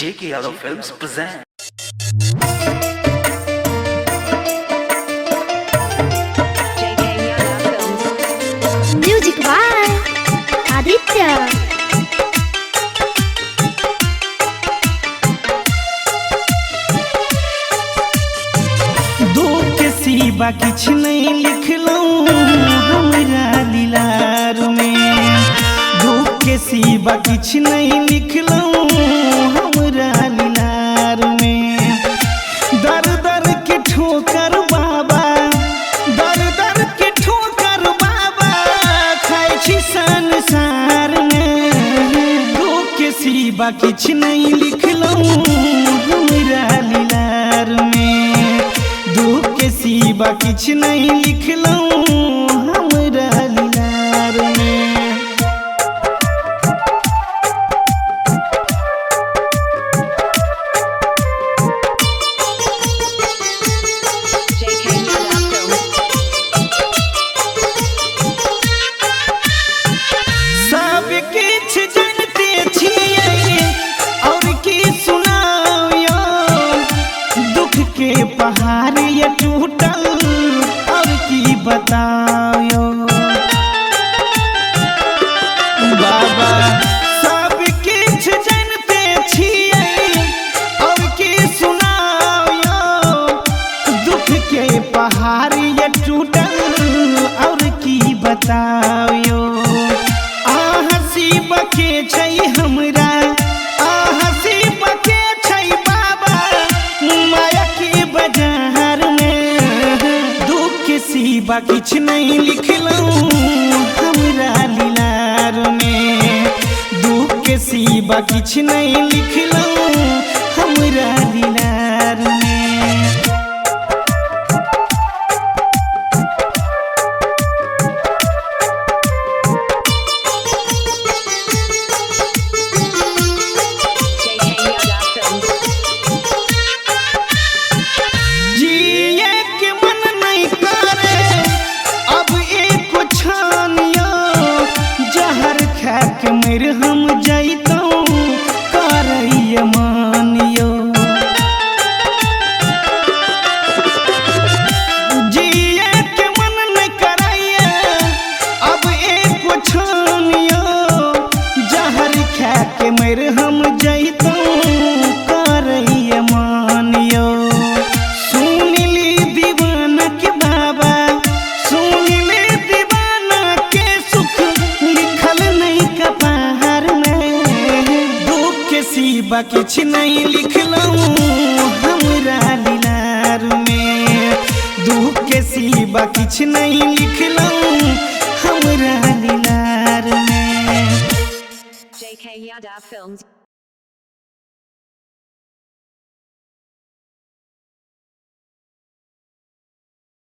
J.K. Yadav Films present. Music by Aditya. दो के सिवा किछ नहीं लिखलूं हमरा लीलार में। दो के सिवा किछ नहीं लिखलूं हमरा लीलार में। दर दर के ठोकर बाबा, दर दर के ठोकर बाबा खाई छी संसार में। दो के सिवा किछ नहीं लिखलूं हमरा लीलार में। दुख के सिवा किछ नहीं लिखलूं हमरा लीलार में। सब किछ जानते छियै और की सुनाओ, दुख के पहाड़ ये टूटल और की बताओ। बाबा सब किछ जानते छियै और की सुनाओ, दुख के पहाड़ ये टूटल और की बताओ। हंसी बके छै हमरा, हंसी बके छै बाबा माया के बाजार में। दुख के सिवा किछ नहीं लिखलूं हमरा लीलार में। दुख के सिवा किछ नहीं लिखलूं हमरा लीलार में। जिए के मन नहीं करे अब एक छानियो, जहर खा के मर हम जैतों करैया मानियो। जिए के मन नहीं करैया अब एक छानियो, जहर खा के मर हम जैतों करैया मानियो। सुनिली दीवाना के बाबा, सुनिली दीवाना के सुख लिखल नहीं कपार में। दुख के सिवा किछ नहीं लिखलूं हमरा लीलार में। दुख के सिवा किछ नहीं लिखलूं हमरा लीलार में। J.K. Yadav Films.